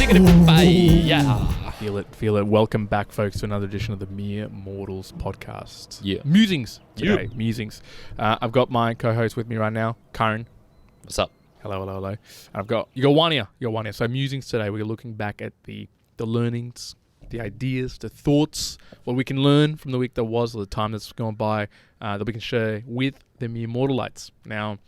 Yeah. Feel it. Welcome back, folks, to another edition of the Mere Mortals podcast. Yeah. Musings today. Musings. I've got my co-host with me right now, Karen. What's up? Hello. I've got Juan here. So musings today. We're looking back at the learnings, the ideas, the thoughts, what we can learn from the week that was, or the time that's gone by, that we can share with the Mere Mortalites. Now,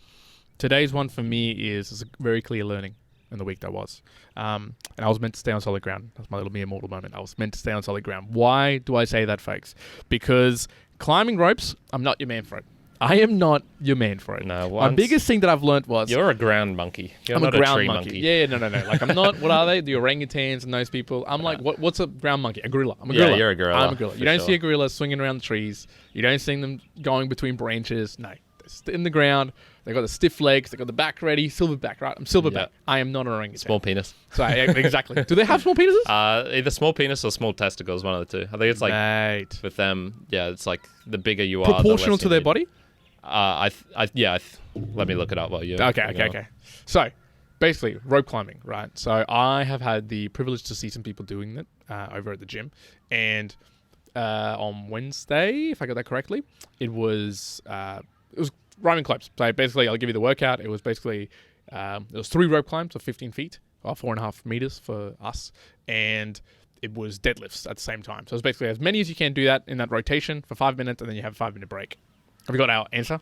today's one for me is a very clear learning in the week that was. And I was meant to stay on solid ground. That's my little Mere Mortal moment. I was meant to stay on solid ground. Why do I say that, folks? Because climbing ropes, I'm not your man for it. I am not your man for it. No, my biggest thing that I've learned was... You're a ground monkey. You're I'm not a ground tree monkey. Yeah, no. Like, I'm not... What are they? The orangutans and those people. I'm like, what's a ground monkey? A gorilla. I'm a gorilla. Yeah, you're a gorilla. I'm a gorilla. You don't see a gorilla swinging around the trees. You don't see them going between branches. No. They're in the ground. They got the stiff legs. They got the back ready. Silverback, right? I'm silverback. Yeah. I am not an orangutan. Small penis. So, exactly. Do they have small penises? Either small penis or small testicles, one of the two. I think it's like... Mate. With them, yeah, it's like the bigger you are... Proportional to their body? Let me look it up while you... Okay. So, basically, rope climbing, right? So, I have had the privilege to see some people doing that over at the gym. And on Wednesday, if I got that correctly, it was rhyming climbs. So, basically, I'll give you the workout. It was basically... it was 3 rope climbs of 15 feet, or 4.5 meters for us. And it was deadlifts at the same time. So, it's basically as many as you can do that in that rotation for 5 minutes, and then you have a 5-minute break. Have you got our answer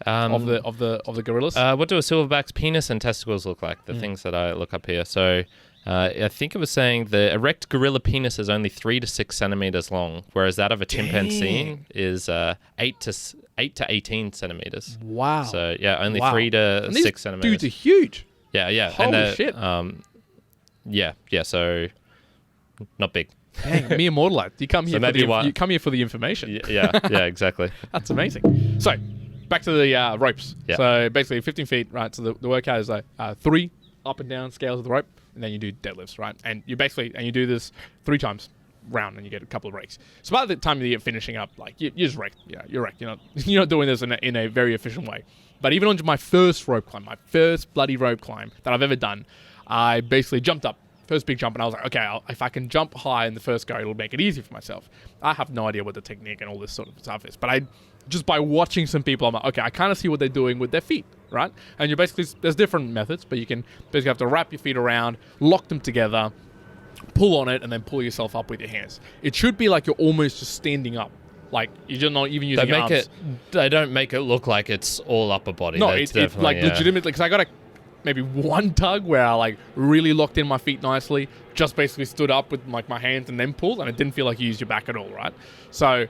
of the gorillas? What do a silverback's penis and testicles look like? The things that I look up here. So I think it was saying the erect gorilla penis is only 3 to 6 centimeters long, whereas that of a chimpanzee is 8 to 18 centimeters. Wow. So yeah, only 3 to 6 centimeters. Dudes are huge. Yeah. Holy shit. Yeah. So not big. Dang, Mere Mortalite. You come here. You come here for the information. Yeah, exactly. That's amazing. So, back to the ropes. Yeah. So basically, 15 feet, right? So the workout is like 3 up and down scales of the rope, and then you do deadlifts, right? And you do this 3 times round, and you get a couple of breaks. So by the time that you're finishing up, like you're just wrecked. Yeah, you're wrecked. You're not doing this in a very efficient way. But even on my first rope climb, my first bloody rope climb that I've ever done, I basically jumped up. First big jump, and I was like, okay, if I can jump high in the first go, it'll make it easier for myself. I have no idea what the technique and all this sort of stuff is, but just by watching some people, I'm like, okay, I kind of see what they're doing with their feet, right? And you're basically, there's different methods, but you can basically have to wrap your feet around, lock them together, pull on it, and then pull yourself up with your hands. It should be like you're almost just standing up. Like, you're just not even using your arms. They don't make it look like it's all upper body. No, it's like legitimately, because I got maybe one tug where I like really locked in my feet nicely, just basically stood up with like my hands and then pulled, and it didn't feel like you used your back at all, right? So,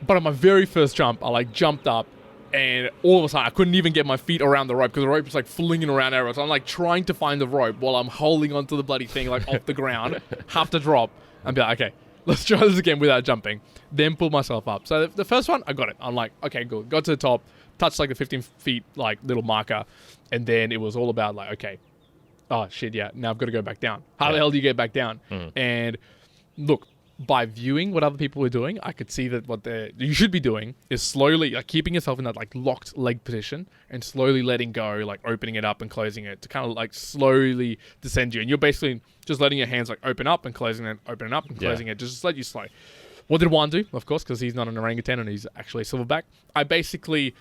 but on my very first jump, I like jumped up, and all of a sudden I couldn't even get my feet around the rope because the rope was like flinging around everywhere. So I'm like trying to find the rope while I'm holding onto the bloody thing like off the ground, have to drop, and be like, okay, let's try this again without jumping. Then pull myself up. So the first one, I got it. I'm like, okay, good. Got to the top, touched like the 15 feet like little marker. And then it was all about like, okay, oh shit, yeah, now I've got to go back down. How the hell do you get back down? And look, by viewing what other people were doing, I could see that what you should be doing is slowly like keeping yourself in that like locked leg position and slowly letting go, like opening it up and closing it to kind of like slowly descend you. And you're basically just letting your hands like open up and closing it, opening up and closing it, just let you slow. What did Juan do? Of course, because he's not an orangutan and he's actually a silverback. I basically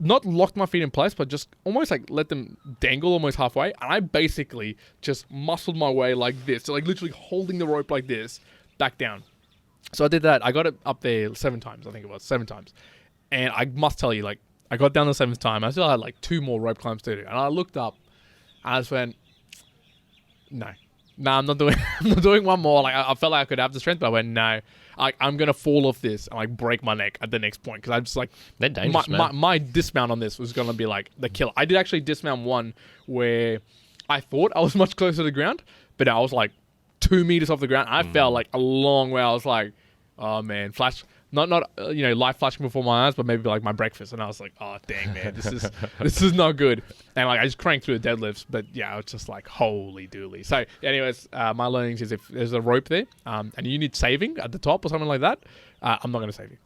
not locked my feet in place, but just almost like let them dangle almost halfway. And I basically just muscled my way like this. So like literally holding the rope like this back down. So I did that. I got it up there 7 times. I think it was 7 times. And I must tell you, like, I got down the 7th time. I still had like 2 more rope climbs to do. And I looked up and I just went, no, I'm not doing, I'm not doing one more. Like I felt like I could have the strength, but I went, no. I'm going to fall off this and like break my neck at the next point. Because I'm just like, they're dangerous, my dismount on this was going to be like the killer. I did actually dismount one where I thought I was much closer to the ground, but I was like 2 meters off the ground. I fell like a long way. I was like, oh man, not light flashing before my eyes, but maybe like my breakfast. And I was like, oh dang man, this is not good. And like I just cranked through the deadlifts, but yeah, I was just like, holy dooly. So anyways, my learnings is if there's a rope there, and you need saving at the top or something like that, I'm not going to save you.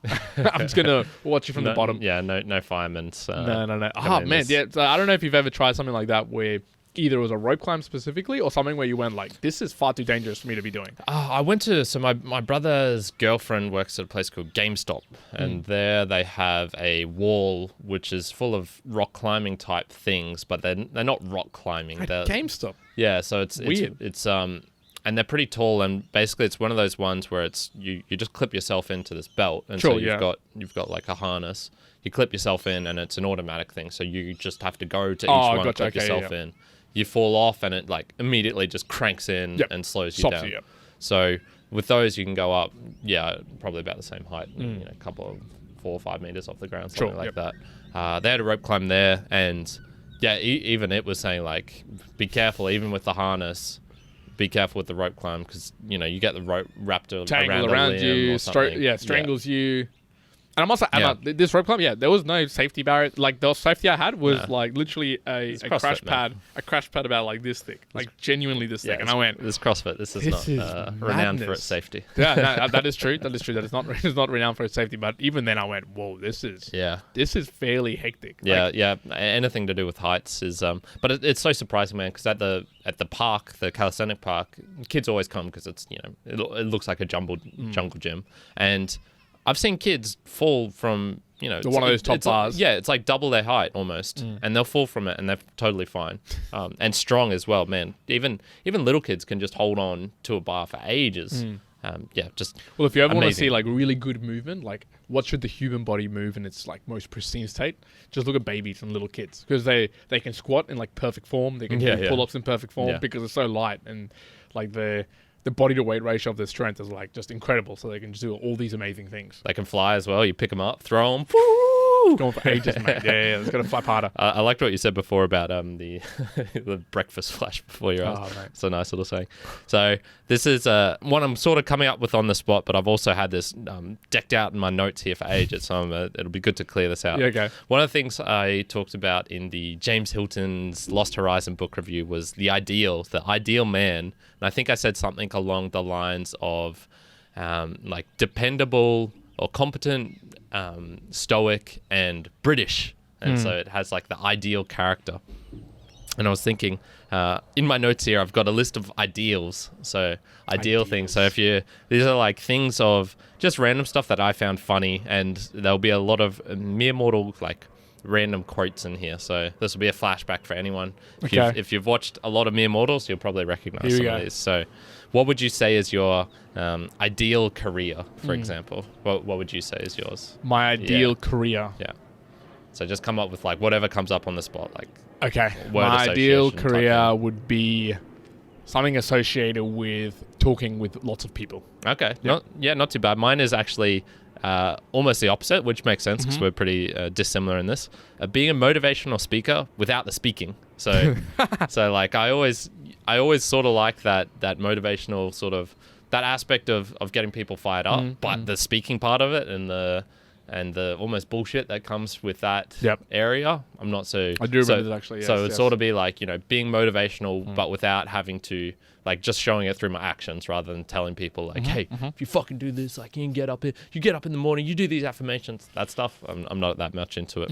I'm just going to watch you from the bottom. Yeah, no firemen. No. Oh man, yeah. So I don't know if you've ever tried something like that where either it was a rope climb specifically or something where you went like, this is far too dangerous for me to be doing? I went to, so my brother's girlfriend works at a place called GameStop, and there they have a wall which is full of rock climbing type things, but they're not rock climbing. At GameStop? Yeah, so it's weird. It's and they're pretty tall, and basically it's one of those ones where it's you just clip yourself into this belt, and so you've got like a harness. You clip yourself in, and it's an automatic thing, so you just have to go to each one, gotcha. clip yourself in. You fall off, and it like immediately just cranks in and slows you down. So with those, you can go up, probably about the same height, a couple of 4 or 5 meters off the ground, something like that. They had a rope climb there, and even it was saying like, be careful, even with the harness. Be careful with the rope climb because you get the rope wrapped around you, strangles you. And I must say, this rope climb, there was no safety barrier. Like the safety I had was like literally a crash pad, about like this thick, like genuinely this thick. And I went, "This CrossFit, this is not renowned for its safety." That is true. That is true. That is not renowned for its safety. But even then, I went, "Whoa, this is fairly hectic." Anything to do with heights is but it's so surprising, man. Because at the park, the calisthenic park, kids always come because it's it looks like a jungle gym, and I've seen kids fall from, one of those top bars. It's like double their height almost, and they'll fall from it, and they're totally fine, and strong as well, man. Even little kids can just hold on to a bar for ages. Well, if you ever want to see like really good movement, like what should the human body move in its like most pristine state? Just look at babies and little kids because they can squat in like perfect form. They can do pull-ups in perfect form because it's so light, and like the body to weight ratio of their strength is like just incredible. So they can just do all these amazing things. They can fly as well. You pick them up, throw them. Going for ages, mate. It's got to fly harder. I liked what you said before about the the breakfast flash before your eyes. It's a nice little saying. So this is one I'm sort of coming up with on the spot, but I've also had this decked out in my notes here for ages, so it'll be good to clear this out. Yeah, okay. One of the things I talked about in the James Hilton's Lost Horizon book review was the ideal man, and I think I said something along the lines of like dependable or competent, stoic, and British. And so it has like the ideal character. And I was thinking, in my notes here, I've got a list of ideals. So ideal things. So these are like things of just random stuff that I found funny, and there'll be a lot of mere mortal like random quotes in here. So this will be a flashback for anyone. If you've watched a lot of Mere Mortals, you'll probably recognize some of these. So what would you say is your ideal career, for example? What would you say is yours? My ideal career? Yeah. So just come up with like whatever comes up on the spot. Like my ideal career would be something associated with talking with lots of people. Okay. Not too bad. Mine is actually almost the opposite, which makes sense because we're pretty dissimilar in this. Being a motivational speaker without the speaking. So, like I always sort of like that motivational sort of that aspect of getting people fired up, but the speaking part of it and the almost bullshit that comes with that area, I'm not so. I do remember that actually. Yes, so it'd sort of be like being motivational, but without having to. Like just showing it through my actions rather than telling people like, hey, if you fucking do this, like you can get up in the morning, you do these affirmations, that stuff. I'm not that much into it.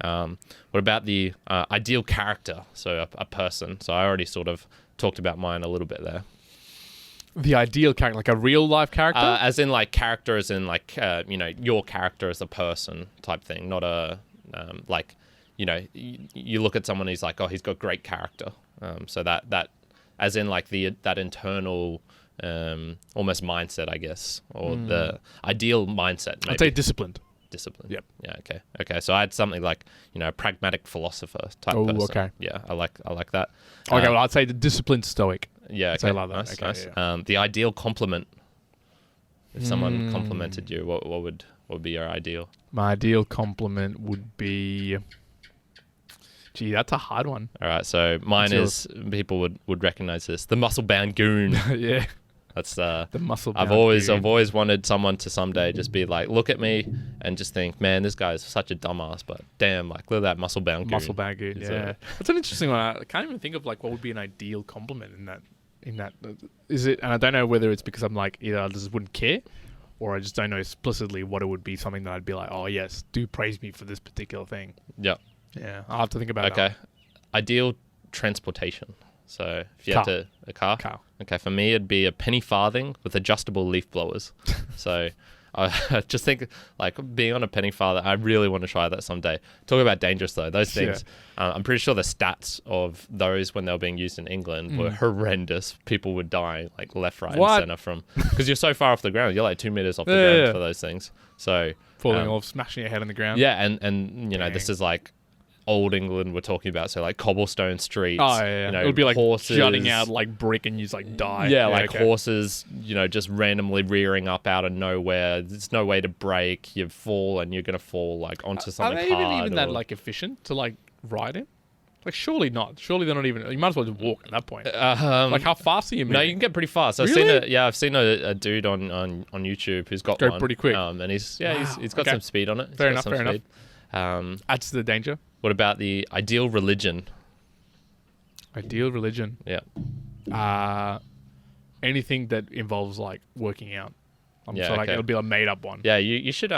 What about the ideal character? So a person. So I already sort of talked about mine a little bit there. The ideal character, like a real life character? As in like character, as in like, your character as a person type thing, not a, like, you look at someone who's like, oh, he's got great character. So that, as in like that internal almost mindset, I guess, or the ideal mindset. Maybe. I'd say disciplined. Discipline. Yep. Yeah. Okay. So I had something like a pragmatic philosopher type person. Okay. Yeah, I like that. Okay. Well, I'd say the disciplined stoic. Yeah. Okay. Like that. Nice. Yeah. The ideal compliment. If someone complimented you, what would be your ideal? My ideal compliment would be. Gee, that's a hard one. All right, so mine is people would recognize this. The muscle-bound goon. Yeah. That's the muscle-bound goon. I've always wanted someone to someday just be like, look at me and just think, man, this guy's such a dumbass, but damn, like look at that muscle-bound goon. Muscle-bound goon. Yeah. That's an interesting one. I can't even think of like what would be an ideal compliment in that. Is it? And I don't know whether it's because I'm like either I just wouldn't care, or I just don't know explicitly what it would be. Something that I'd be like, oh yes, do praise me for this particular thing. Yep. Yeah, I'll have to think about it. Okay. Ideal transportation. So if you Car. had to a car. Car. Okay, for me it'd be a penny farthing with adjustable leaf blowers. So I just think like being on a penny farthing, I really want to try that someday. Talk about dangerous though. Those things, I'm pretty sure the stats of those when they were being used in England were horrendous. People would die like left, right, and center from because you're so far off the ground. You're like 2 meters off the ground for those things. So falling off, smashing your head on the ground. Yeah, and you know this is like old England we're talking about, so like cobblestone streets. Oh yeah, you know, it would be like horses jutting out like brick and you just like die. Yeah, like horses, you know, just randomly rearing up out of nowhere. There's no way to brake. You fall and you're gonna fall like onto something Are they hard. even that like efficient to like ride it? Like surely not. Surely they're not even. You might as well just walk at that point. Like how fast are you moving? No, you can get pretty fast. I've seen a dude on YouTube who's got one. Go pretty quick. And he's got some speed on it. Fair enough. Adds to the danger. What about the ideal religion? Ideal religion. Yeah. Anything that involves like working out. Like it'll be a made up one. Yeah, you should.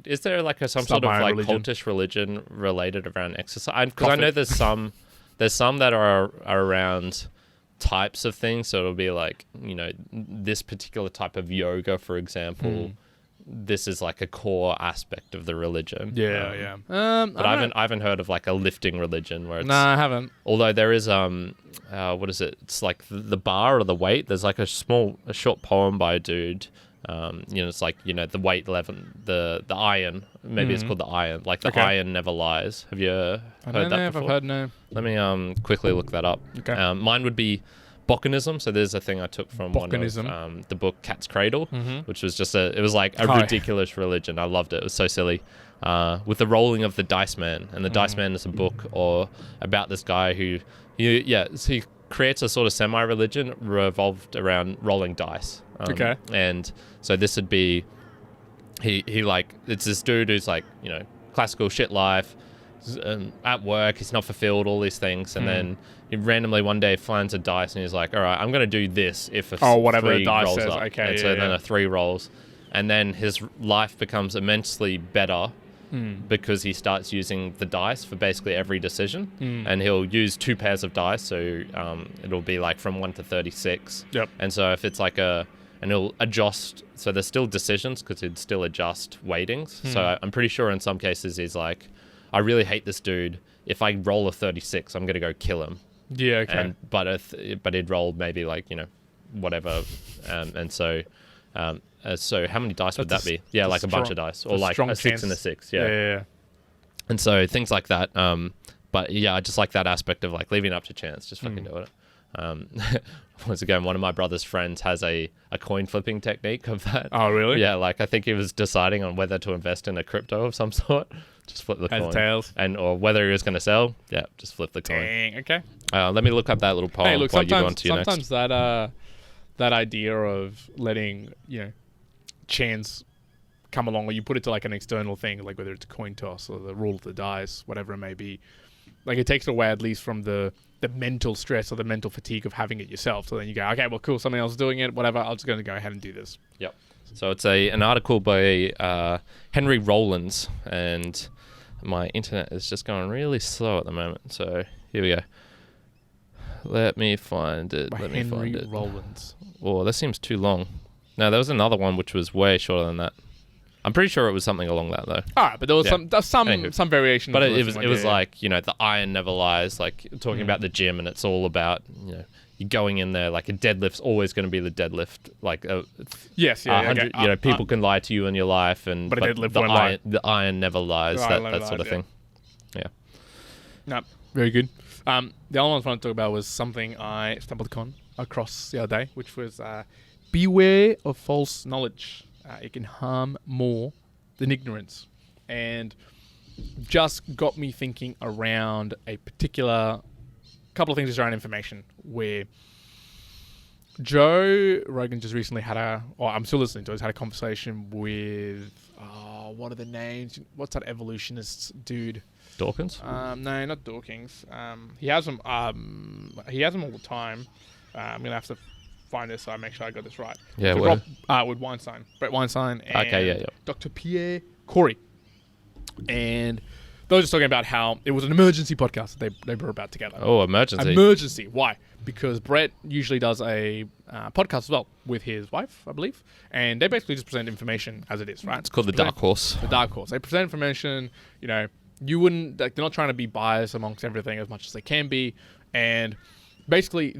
Is there like some sort of like cultish religion related around exercise? Because I know there's some that are around types of things. So it'll be like, you know, this particular type of yoga, for example. This is like a core aspect of the religion. But I haven't heard of like a lifting religion where it's... No, I haven't. Although there is what is it? It's like the bar or the weight. There's like a short poem by a dude. You know, it's like, you know, the weight 11, the iron. Maybe it's called the iron. Like the iron never lies. Have you heard that before? I've heard no. Let me quickly look that up. Okay. Mine would be Bocanism. So there's a thing I took from one of the book Cat's Cradle, which was just it was like a ridiculous religion. I loved it. It was so silly. With the rolling of the Dice Man, and the Dice Man is a book about this guy who he creates a sort of semi-religion revolved around rolling dice. And so this would be he like, it's this dude who's like, you know, classical shit life, at work, he's not fulfilled, all these things, and then he randomly one day finds a dice and he's like, all right, I'm going to do this if a whatever 3 the dice rolls says. up. Okay, and so then a 3 rolls, and then his life becomes immensely better because he starts using the dice for basically every decision, and he'll use 2 pairs of dice, so it'll be like from 1 to 36. And so if it's like and he'll adjust, so there's still decisions because he'd still adjust weightings. So I'm pretty sure in some cases he's like, I really hate this dude. If I roll a 36, I'm going to go kill him. Yeah, okay. But he'd rolled maybe like, you know, whatever. And so so how many dice would that be? Yeah, like a bunch of dice. Or like a 6 and a 6. Yeah. And so things like that. But yeah, I just like that aspect of like leaving it up to chance. Just fucking do it. Once again, one of my brother's friends has a coin flipping technique of that. Oh, really? Yeah, like I think he was deciding on whether to invest in a crypto of some sort. Just flip the coin. Tails. Or whether he was going to sell. Yeah, just flip the coin. Dang, okay. Let me look up that little poem look, while you go on to your next. Sometimes that idea of letting, you know, chance come along, or you put it to like an external thing, like whether it's a coin toss or the roll of the dice, whatever it may be, like it takes away at least from the mental stress or the mental fatigue of having it yourself. So then you go, okay, well, cool, somebody else is doing it, whatever, I'm just going to go ahead and do this. Yep. So it's an article by Henry Rollins, and my internet is just going really slow at the moment. So here we go. Let me find it. Henry Rollins. Oh, that seems too long. No, there was another one which was way shorter than that. I'm pretty sure it was something along that though. All right, but there was some variation. But it was like, you know, the iron never lies. Like talking about the gym, and it's all about, you know, you're going in there like a deadlift's always going to be the deadlift. Like yes, you know, people can lie to you in your life, and but the iron never lies. That sort of thing. Yeah. No, very good. The other one I was want to talk about was something I stumbled across the other day, which was beware of false knowledge. It can harm more than ignorance. And just got me thinking around a particular couple of things around information, where Joe Rogan just recently I'm still listening to it, had a conversation with, what are the names? What's that evolutionist dude? Dawkins? No, not Dawkins. He has them all the time. I'm going to have to find this so I make sure I got this right. Yeah, with Weinstein. Brett Weinstein and Dr. Pierre Corey. And they were just talking about how it was an emergency podcast that they were about together. Oh, emergency. Emergency. Why? Because Brett usually does a podcast as well with his wife, I believe. And they basically just present information as it is, right? It's called the Dark Horse. The Dark Horse. They present information, you know, you wouldn't, like, they're not trying to be biased amongst everything as much as they can be. And basically,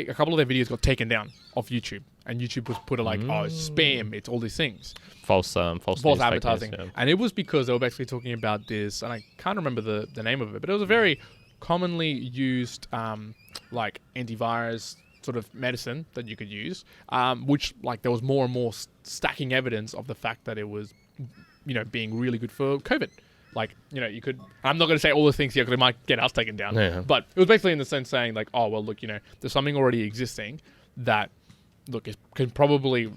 a couple of their videos got taken down off YouTube. And YouTube was put like, oh, it's spam, it's all these things. False news, advertising. News, yeah. And it was because they were basically talking about this, and I can't remember the name of it, but it was a very commonly used like antivirus sort of medicine that you could use, which like there was more and more stacking evidence of the fact that it was, you know, being really good for COVID. Like, you know, you could, I'm not going to say all the things here because it might get us taken down, but it was basically in the sense saying like, oh, well, look, you know, there's something already existing that, look, it can probably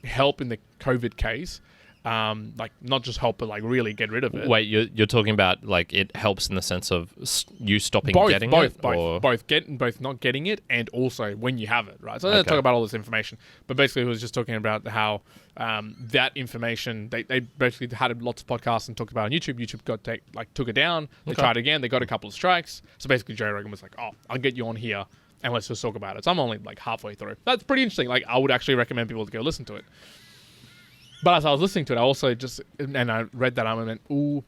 help in the COVID case. Like not just help, but like really get rid of it. Wait, you're talking about like it helps in the sense of you stopping getting both, it? Both not getting it and also when you have it, right? So they talk about all this information, but basically it was just talking about how that information, they basically had lots of podcasts and talked about on YouTube. YouTube took it down. They tried again. They got a couple of strikes. So basically Joe Rogan was like, oh, I'll get you on here and let's just talk about it. So I'm only like halfway through. That's pretty interesting. Like I would actually recommend people to go listen to it. But as I was listening to it, I also and I read that, I went, ooh,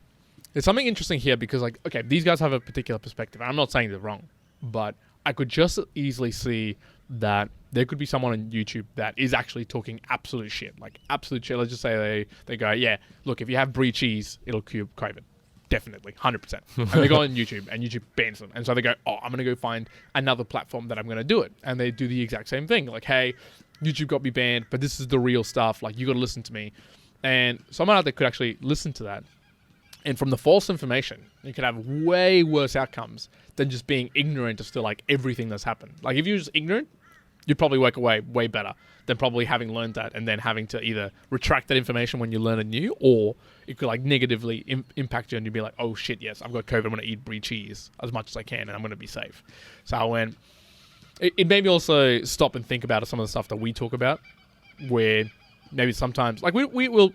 there's something interesting here because, like, okay, these guys have a particular perspective. I'm not saying they're wrong, but I could just easily see that there could be someone on YouTube that is actually talking absolute shit. Like, absolute shit. Let's just say they go, yeah, look, if you have brie cheese, it'll cure COVID. Definitely, 100%. And they go on YouTube, and YouTube bans them. And so they go, oh, I'm going to go find another platform that I'm going to do it. And they do the exact same thing. Like, hey, YouTube got me banned, but this is the real stuff. Like, you got to listen to me. And someone out there could actually listen to that. And from the false information, you could have way worse outcomes than just being ignorant as to, like, everything that's happened. Like, if you're just ignorant, you'd probably work away way better than probably having learned that and then having to either retract that information when you learn it new, or it could, like, negatively impact you and you'd be like, oh, shit, yes, I've got COVID. I'm going to eat brie cheese as much as I can and I'm going to be safe. So I went... It made me also stop and think about some of the stuff that we talk about, where maybe sometimes, like we will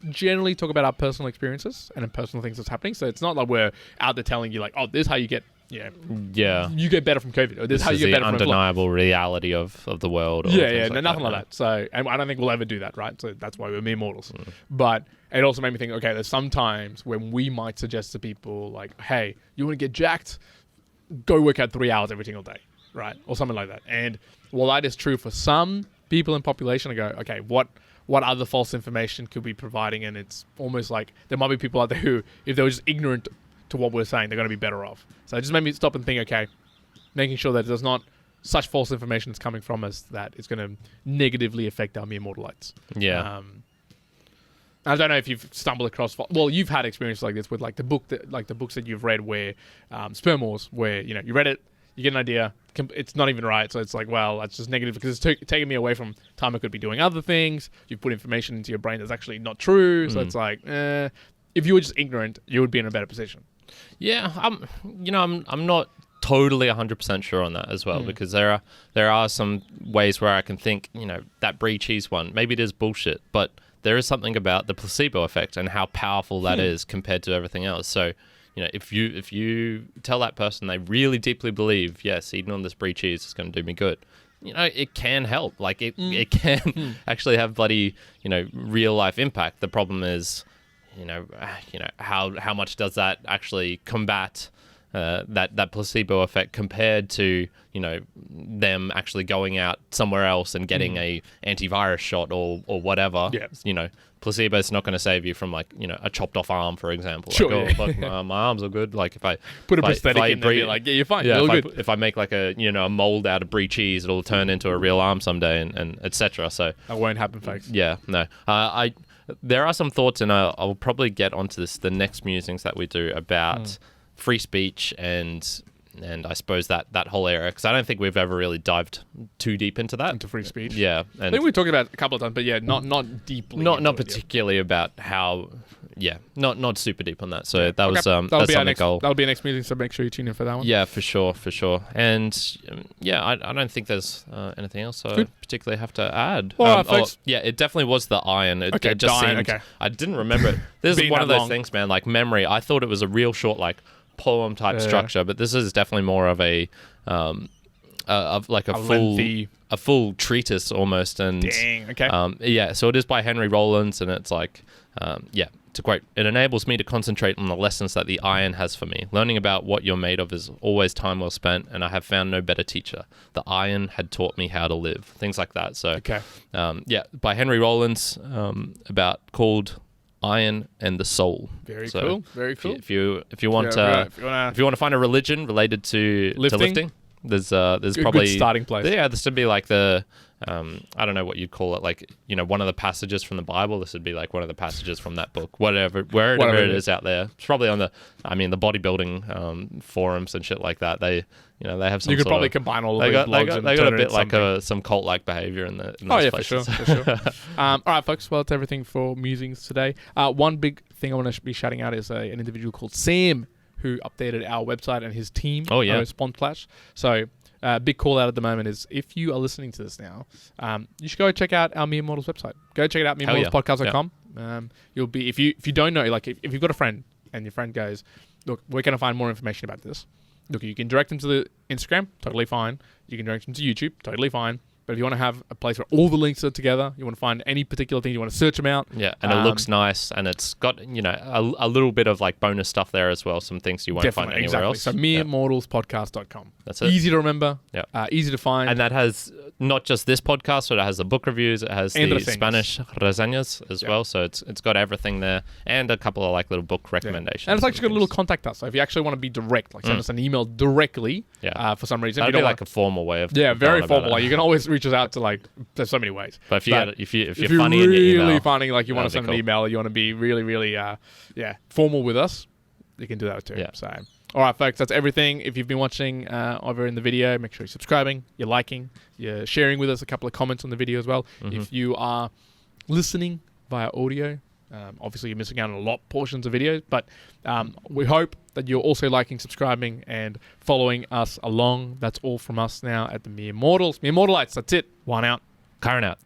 generally talk about our personal experiences and personal things that's happening. So it's not like we're out there telling you like, oh, this is how you get, you get better from COVID, or this is how you get better from undeniable reality of the world. Or nothing like that. So, and I don't think we'll ever do that, right? So that's why we're mere mortals. But it also made me think, okay, there's some times when we might suggest to people like, hey, you want to get jacked? Go work out 3 hours every single day. Right, or something like that. And while that is true for some people in population, I go, okay, what other false information could we be providing? And it's almost like there might be people out there who, if they were just ignorant to what we're saying, they're going to be better off. So it just made me stop and think, okay, making sure that there's not such false information that's coming from us that it's going to negatively affect our mere mortalites. Yeah. I don't know if you've stumbled across. Well, you've had experiences like this with like the books that you've read where Sperm Wars, where you get it. You get an idea, it's not even right, so it's like, well, that's just negative because it's taking me away from time I could be doing other things. You've put information into your brain that's actually not true, so it's like, if you were just ignorant, you would be in a better position. Yeah, I'm not totally 100% sure on that as well, because there are some ways where I can think, that brie cheese one, maybe it is bullshit, but there is something about the placebo effect and how powerful that is compared to everything else. So, if you tell that person they really deeply believe, yes, eating on this brie cheese is going to do me good, it can help. Like it can actually have bloody, real life impact. The problem is, how much does that actually combat that placebo effect compared to, them actually going out somewhere else and getting a antivirus shot or whatever. Yeah. Placebo is not going to save you from like, a chopped off arm, for example. Sure, like, fuck, my arms are good. Like if I put a prosthetic in there, you're like, yeah, you're fine. Yeah, you're good. If I make like a mold out of brie cheese, it'll turn into a real arm someday, and etc. So that won't happen, folks. Yeah, no. There are some thoughts, and I'll probably get onto this the next musings that we do about free speech and and I suppose that whole area, because I don't think we've ever really dived too deep into that. Into free speech. Yeah. I think we talked about it a couple of times, but yeah, not deeply. Not particularly about how. Yeah, not super deep on that. So that was that'll that's be our something next. I'll. That'll be our next meeting. So make sure you tune in for that one. Yeah, for sure. And I don't think there's anything else I particularly have to add. Folks. Yeah, it definitely was the iron. It just the iron, seemed. I didn't remember it. This is one of those things, man. Like memory, I thought it was a real short, like poem type structure, but this is definitely more of a a full treatise almost. And dang, okay. So it is by Henry Rollins, and it's like to quote, "It enables me to concentrate on the lessons that the iron has for me. Learning about what you're made of is always time well spent, and I have found no better teacher. The iron had taught me how to live." Things like that. So, by Henry Rollins, called "Iron and the Soul." Very cool. If you want to find a religion related to lifting, there's probably good starting place. Yeah, this would be like the. I don't know what you'd call it, like, one of the passages from the Bible. This would be like one of the passages from that book, wherever it is out there. It's probably on the bodybuilding forums and shit like that. They have some. You could probably combine all of these blogs. They got a bit like some cult-like behavior in those places. For sure. All right, folks. Well, that's everything for musings today. One big thing I want to be shouting out is an individual called Sam, who updated our website, and his team. Oh yeah. Sponplash. So. Big call out at the moment is, if you are listening to this now, you should go check out our Mere Mortals website. Go check it out, meremortalspodcast.com. You'll be, if you don't know, like if you've got a friend and your friend goes, look, we're going to find more information about this. Look, you can direct them to the Instagram, totally fine. You can direct them to YouTube, totally fine. But if you want to have a place where all the links are together, you want to find any particular thing, you want to search them out. Yeah, and it looks nice, and it's got a little bit of like bonus stuff there as well. Some things you won't find anywhere else. So meremortalspodcast.com. That's it. Easy to remember. Yeah. Easy to find. And that has not just this podcast, but it has the book reviews. It has the Spanish reseñas as well. So it's got everything there, and a couple of like little book recommendations. And it's actually got a little contact us. So if you actually want to be direct, like send us an email directly. For some reason, that'd be like a formal way of. Yeah, very formal. Like you can always reach us out to, like, there's so many ways. But if you're funny in your email, really funny, like you want to send an email, you want to be really, really, formal with us, you can do that too. Yeah. So, all right, folks, that's everything. If you've been watching over in the video, make sure you're subscribing, you're liking, you're sharing with us a couple of comments on the video as well. Mm-hmm. If you are listening via audio, obviously you're missing out on a lot portions of videos, but we hope that you're also liking, subscribing, and following us along. That's all from us now at the Mere Mortals. Mere Mortalites, that's it. One out. Karen out.